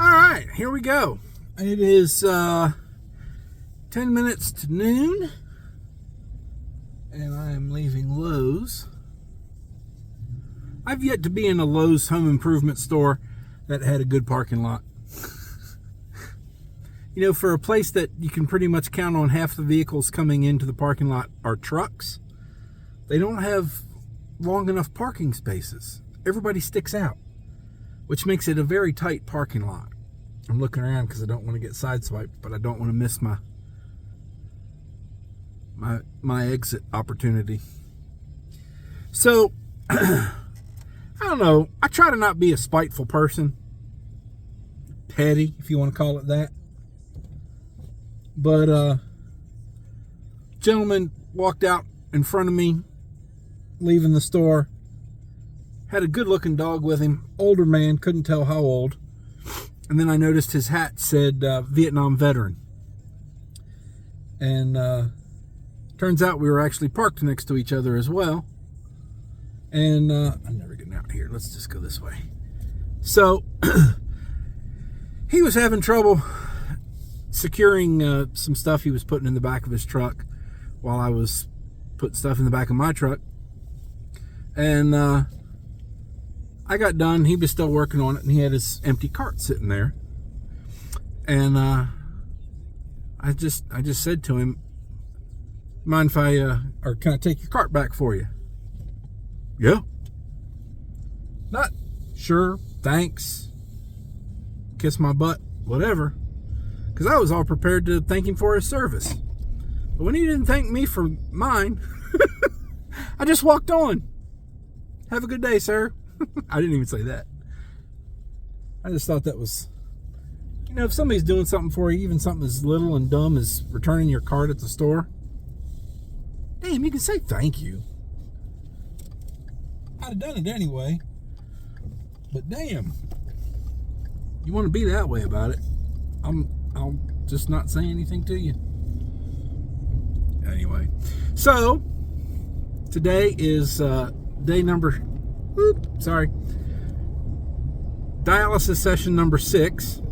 All right, here we go. It is 10 minutes to noon, and I am leaving Lowe's. I've yet to be in a Lowe's home improvement store that had a good parking lot. You know, for a place that you can pretty much count on half the vehicles coming into the parking lot are trucks, they don't have long enough parking spaces. Everybody sticks out, which makes it a very tight parking lot. I'm looking around because I don't want to get sideswiped, but I don't want to miss my exit opportunity. So, I don't know. I try to not be a spiteful person. Petty, if you want to call it that. But, gentleman walked out in front of me, leaving the store. Had a good-looking dog with him. Older man, couldn't tell how old. And then I noticed his hat said Vietnam veteran. And turns out we were actually parked next to each other as well. And I'm never getting out here. Let's just go this way. So he was having trouble securing some stuff he was putting in the back of his truck while I was putting stuff in the back of my truck. And I got done. He was still working on it, and he had his empty cart sitting there. And I just said to him, "Mind if or can I take your cart back for you?" "Yeah." "Not sure, thanks, kiss my butt, whatever." Because I was all prepared to thank him for his service. But when he didn't thank me for mine, I just walked on. "Have a good day, sir." I didn't even say that. I just thought that was, you know, if somebody's doing something for you, even something as little and dumb as returning your cart at the store, damn, you can say thank you. I'd have done it anyway. But damn, you want to be that way about it, I'll just not say anything to you. Anyway, so today is day number, dialysis session number 6.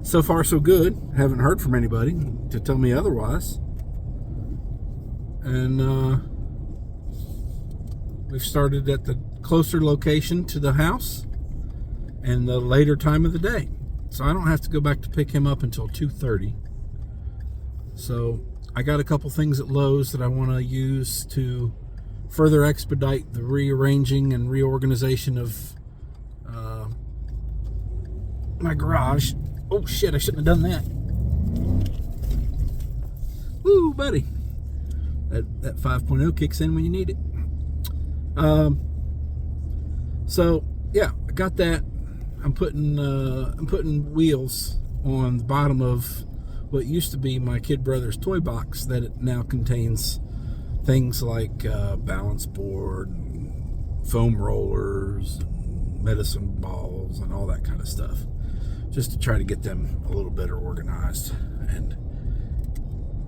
So far so good. Haven't heard from anybody to tell me otherwise. And we've started at the closer location to the house and the later time of the day. So I don't have to go back to pick him up until 2:30. So I got a couple things at Lowe's that I want to use to further expedite the rearranging and reorganization of my garage. Oh shit, I shouldn't have done that. Woo, buddy. That 5.0 kicks in when you need it. So yeah, I got that. I'm putting wheels on the bottom of what used to be my kid brother's toy box that it now contains things like balance board, and foam rollers, and medicine balls, and all that kind of stuff, just to try to get them a little better organized and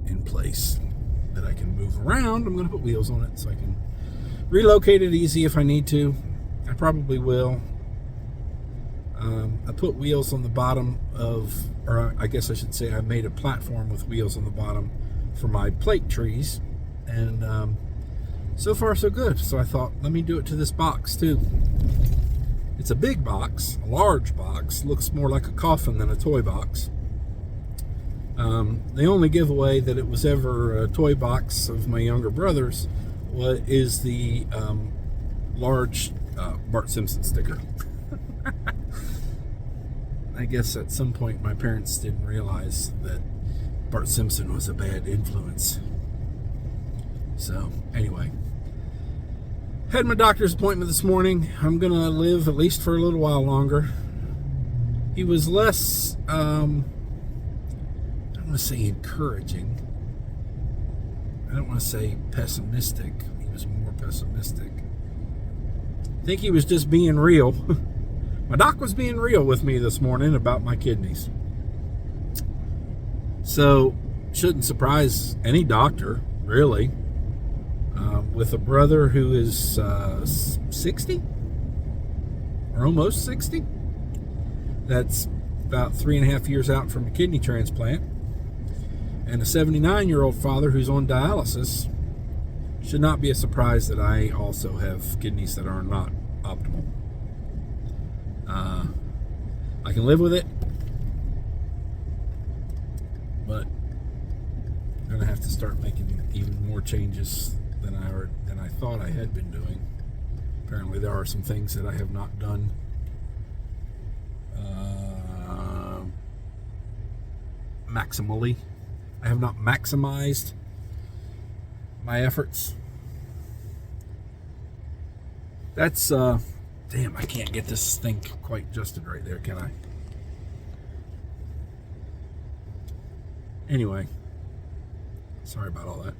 in place that I can move around. I'm going to put wheels on it so I can relocate it easy if I need to. I probably will. I put wheels on the bottom of, or I guess I should say I made a platform with wheels on the bottom for my plate trees. And so far so good. So I thought, let me do it to this box too. It's a big box, a large box. Looks more like a coffin than a toy box. The only giveaway that it was ever a toy box of my younger brother's is the large Bart Simpson sticker. I guess at some point my parents didn't realize that Bart Simpson was a bad influence. So anyway, had my doctor's appointment this morning. I'm gonna live at least for a little while longer. He was less, I don't want to say encouraging. I don't want to say pessimistic. He was more pessimistic. I think he was just being real. My doc was being real with me this morning about my kidneys. So, shouldn't surprise any doctor, really. With a brother who is 60? Or almost 60? that's about 3.5 years out from a kidney transplant, and a 79-year-old father who's on dialysis, should not be a surprise that I also have kidneys that are not optimal. I can live with it, but I'm going to have to start making even more changes than I thought I had been doing. Apparently there are some things that I have not done maximally. I have not maximized my efforts. That's damn, I can't get this thing quite adjusted right there, can I? Anyway, sorry about all that.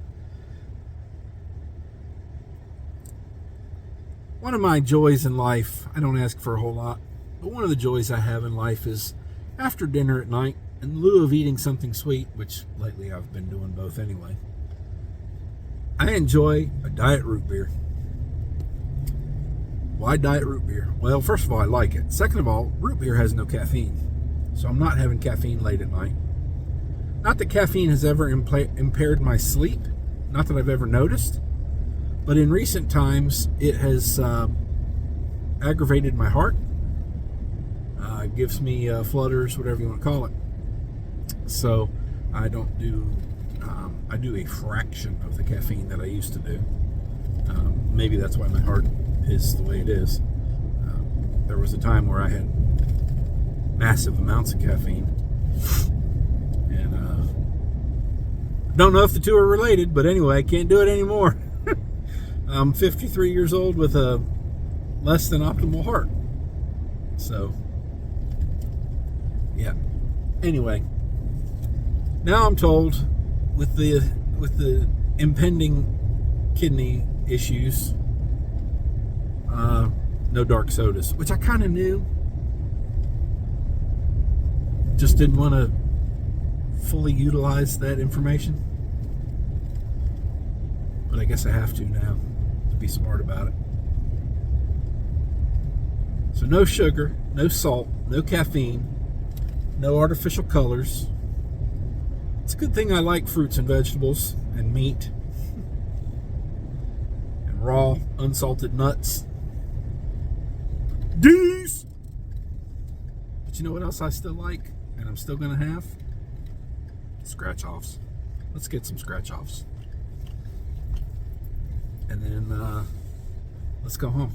One of my joys in life, I don't ask for a whole lot, but one of the joys I have in life is after dinner at night, in lieu of eating something sweet, which lately I've been doing both anyway, I enjoy a diet root beer. Why diet root beer? Well, first of all, I like it. Second of all, root beer has no caffeine, so I'm not having caffeine late at night. Not that caffeine has ever impaired my sleep, not that I've ever noticed, but in recent times it has aggravated my heart. It gives me flutters, whatever you want to call it. So I don't do, I do a fraction of the caffeine that I used to do. Maybe that's why my heart is the way it is. There was a time where I had massive amounts of caffeine, and don't know if the two are related, but anyway, I can't do it anymore. I'm 53 years old with a less than optimal heart. So, yeah. Anyway, now I'm told with the impending kidney issues, no dark sodas, which I kind of knew. Just didn't want to fully utilize that information. But I guess I have to now to be smart about it. So no sugar, no salt, no caffeine, no artificial colors. It's a good thing I like fruits and vegetables and meat and raw, unsalted nuts. These! But you know what else I still like and I'm still going to have? Scratch-offs. Let's get some scratch-offs. And then let's go home.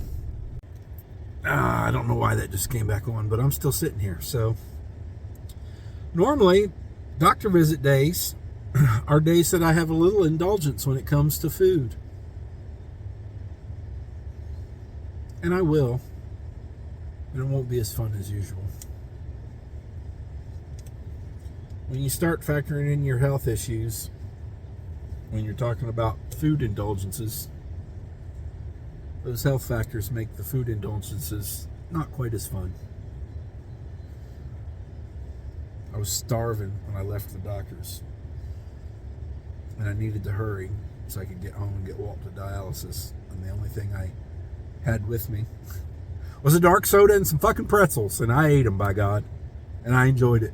I don't know why that just came back on, but I'm still sitting here. So normally, doctor visit days are days that I have a little indulgence when it comes to food. And I will. And it won't be as fun as usual. When you start factoring in your health issues, when you're talking about food indulgences, those health factors make the food indulgences not quite as fun. I was starving when I left the doctor's, and I needed to hurry so I could get home and get Walt to dialysis. And the only thing I had with me was a dark soda and some fucking pretzels, and I ate them, by God, and I enjoyed it.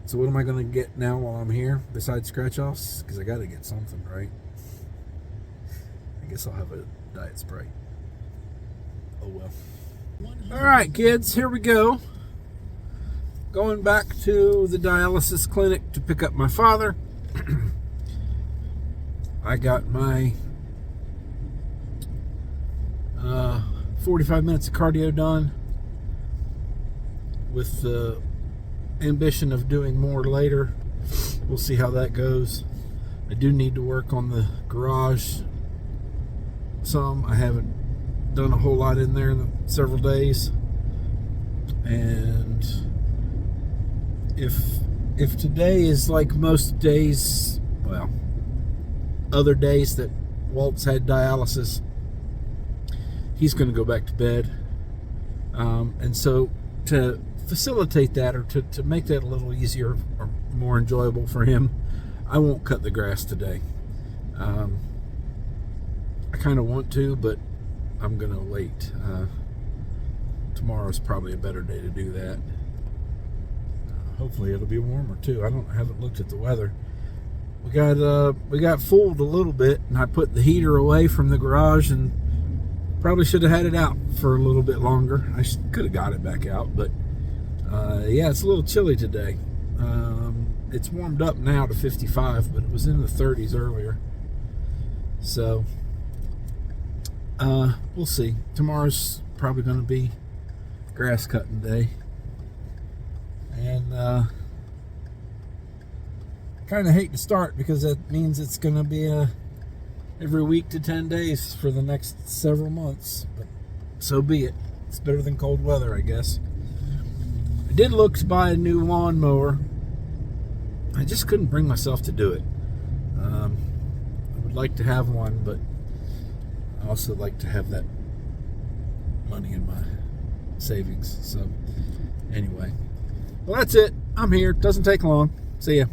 So what am I going to get now while I'm here besides scratch-offs? Because I got to get something, right? I guess I'll have a Diet Sprite. Oh well. Alright, kids, here we go. Going back to the dialysis clinic to pick up my father. I got my 45 minutes of cardio done with the ambition of doing more later. We'll see how that goes. I do need to work on the garage some. I haven't done a whole lot in there in several days, and if today is like most days, well, other days that Walt's had dialysis, he's going to go back to bed, and so to facilitate that, or to make that a little easier or more enjoyable for him, I won't cut the grass today. I kind of want to, but I'm gonna wait tomorrow's probably a better day to do that. Hopefully it'll be warmer too. I haven't looked at the weather. We got fooled a little bit, and I put the heater away from the garage, and probably should have had it out for a little bit longer. I could have got it back out, but yeah, it's a little chilly today. It's warmed up now to 55, but it was in the 30s earlier. So we'll see. Tomorrow's probably going to be grass cutting day, and kind of hate to start because that means it's going to be every week to 10 days for the next several months, but so be it. It's better than cold weather, I guess. I did look to buy a new lawnmower. I just couldn't bring myself to do it. I would like to have one, but I also like to have that money in my savings. So anyway, well, that's it. I'm here. Doesn't take long. See ya.